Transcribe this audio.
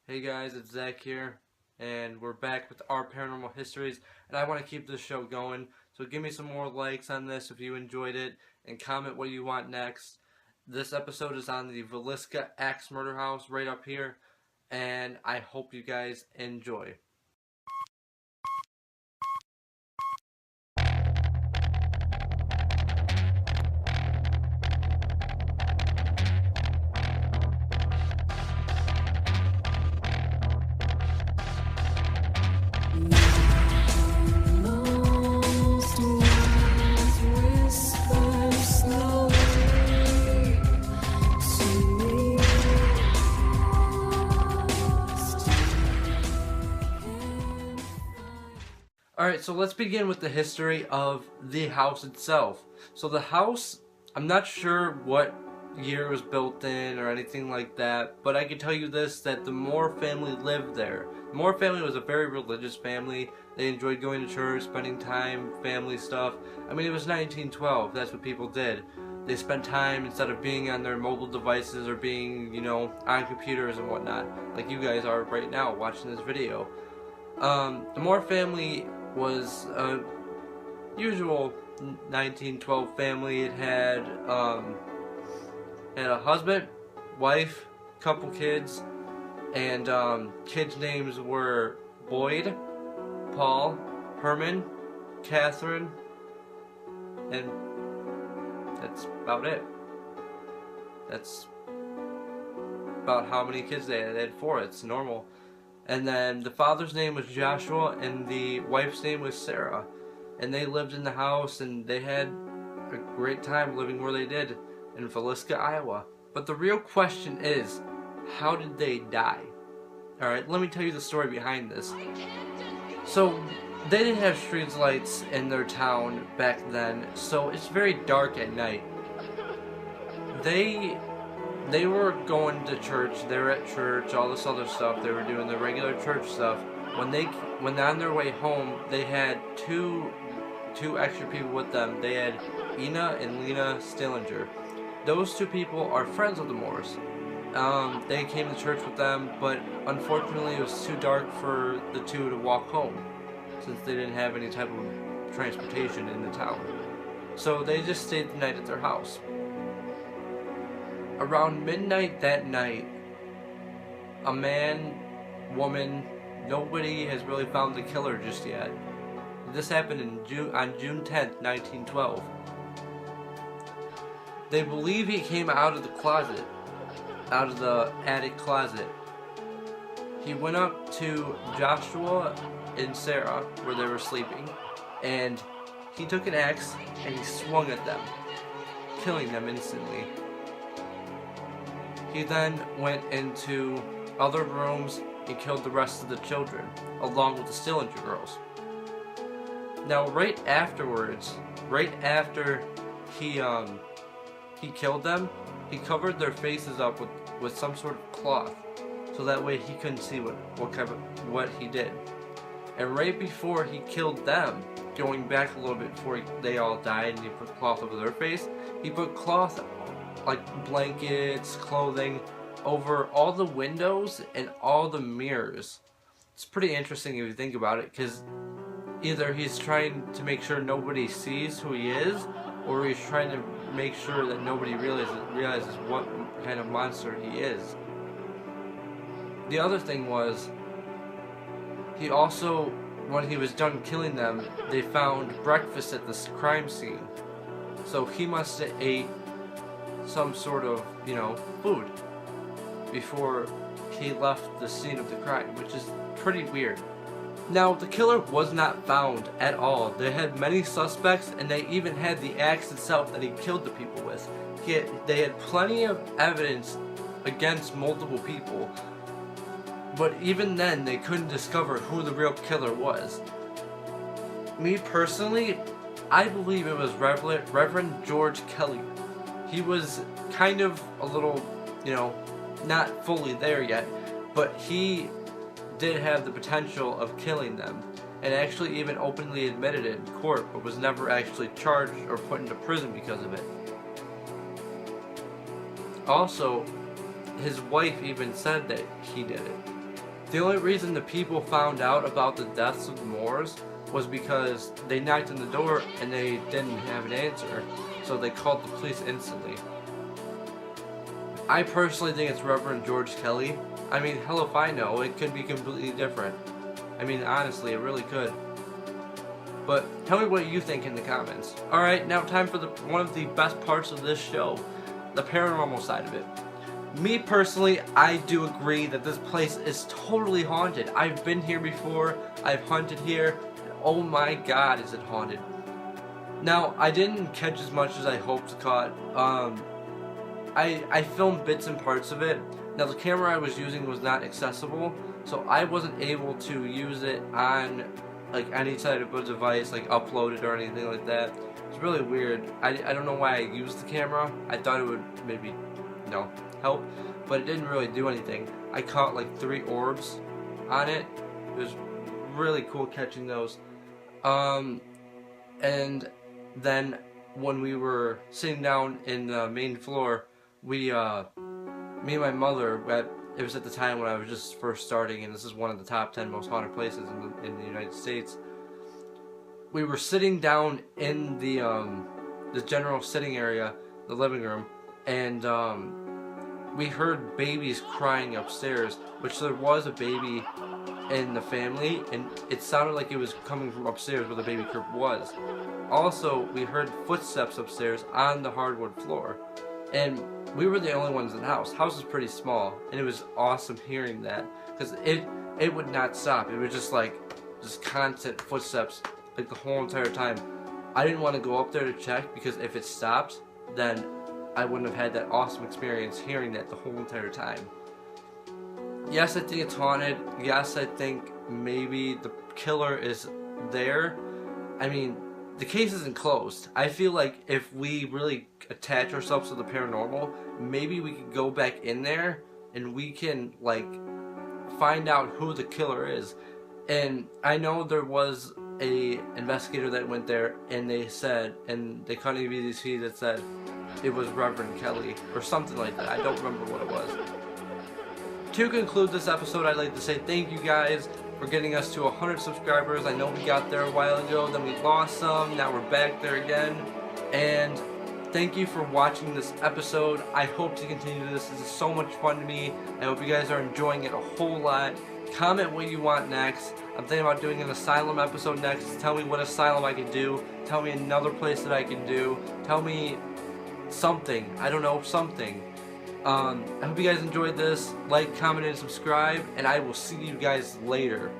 Hey guys, it's Zach here, and we're back with our paranormal histories, and I want to keep this show going, so give me some more likes on this if you enjoyed it, and comment what you want next. This episode is on the Villisca Axe Murder House right up here, and I hope you guys enjoy. Alright, so let's begin with the history of the house itself. So the house, I'm not sure what year it was built in or anything like that, but I can tell you this, that the Moore family lived there. The Moore family was a very religious family. They enjoyed going to church, spending time, family stuff. I mean, it was 1912, that's what people did. They spent time, instead of being on their mobile devices or being, on computers and whatnot, like you guys are right now watching this video. The Moore family was a usual 1912 family. It had a husband, wife, couple kids, and kids' names were Boyd, Paul, Herman, Catherine, and that's about it. That's about how many kids they had. They had 4. It's normal. And then the father's name was Joshua and the wife's name was Sarah. And they lived in the house and they had a great time living where they did in Villisca, Iowa. But the real question is, how did they die? Alright, let me tell you the story behind this. So, they didn't have street lights in their town back then, so it's very dark at night. They were going to church, they were at church, all this other stuff, they were doing the regular church stuff. When on their way home, they had two extra people with them. They had Ina and Lena Stillinger. Those 2 people are friends of the Moores. They came to church with them, but unfortunately it was too dark for the 2 to walk home, since they didn't have any type of transportation in the town. So they just stayed the night at their house. Around midnight that night, a man, woman, nobody has really found the killer just yet. This happened on June 10th, 1912. They believe he came out of the closet, out of the attic closet. He went up to Joshua and Sarah, where they were sleeping, and he took an axe and he swung at them, killing them instantly. He then went into other rooms and killed the rest of the children, along with the Stillinger girls. Now, right afterwards, right after he killed them, he covered their faces up with some sort of cloth, so that way he couldn't see what he did. And right before he killed them, going back a little bit before they all died and he put cloth over their face, he put cloth, like blankets, clothing, over all the windows and all the mirrors. It's pretty interesting if you think about it, because either he's trying to make sure nobody sees who he is, or he's trying to make sure that nobody realizes what kind of monster he is. The other thing was, he also, when he was done killing them, they found breakfast at this crime scene. So he must have ate some sort of, food before he left the scene of the crime, which is pretty weird. Now, the killer was not found at all. They had many suspects, and they even had the axe itself that he killed the people with. They had plenty of evidence against multiple people, but even then, they couldn't discover who the real killer was. Me personally, I believe it was Reverend George Kelly. He was kind of a little, not fully there yet, but he did have the potential of killing them, and actually even openly admitted it in court, but was never actually charged or put into prison because of it. Also, his wife even said that he did it. The only reason the people found out about the deaths of the Moors was because they knocked on the door and they didn't have an answer, so they called the police instantly. I personally think it's Reverend George Kelly. I mean, hell if I know, it could be completely different. I mean, honestly, it really could. But tell me what you think in the comments. Alright, now time for one of the best parts of this show, the paranormal side of it. Me personally, I do agree that this place is totally haunted. I've been here before, I've hunted here, and oh my god is it haunted. Now, I didn't catch as much as I hoped to caught. I filmed bits and parts of it. Now the camera I was using was not accessible, so I wasn't able to use it on like any type of device, like upload it or anything like that. It's really weird. I don't know why I used the camera. I thought it would maybe, you know, help, but it didn't really do anything. I caught like 3 orbs on it. It was really cool catching those. And then when we were sitting down in the main floor, me and my mother, it was at the time when I was just first starting, and this is one of the top 10 most haunted places in the United States. We were sitting down in the general sitting area, the living room, and we heard babies crying upstairs, which there was a baby in the family, and it sounded like it was coming from upstairs where the baby crib was. Also, we heard footsteps upstairs on the hardwood floor, and we were the only ones in the house. The house is pretty small, and it was awesome hearing that, because it would not stop. It was just constant footsteps like the whole entire time. I didn't want to go up there to check, because if it stopped, then I wouldn't have had that awesome experience hearing that the whole entire time. Yes, I think it's haunted. Yes, I think maybe the killer is there. I mean, the case isn't closed. I feel like if we really attach ourselves to the paranormal, maybe we could go back in there and we can like find out who the killer is. And I know there was a investigator that went there, and they said, and they caught a BBC that said it was Reverend Kelly or something like that. I don't remember what it was. To conclude this episode, I'd like to say thank you guys for getting us to 100 subscribers. I know we got there a while ago, then we lost some, now we're back there again. And thank you for watching this episode. I hope to continue this. This is so much fun to me. I hope you guys are enjoying it a whole lot. Comment what you want next. I'm thinking about doing an asylum episode next. Tell me what asylum I can do. Tell me another place that I can do. Tell me something. I don't know, something. I hope you guys enjoyed this. Like, comment, and subscribe, and I will see you guys later.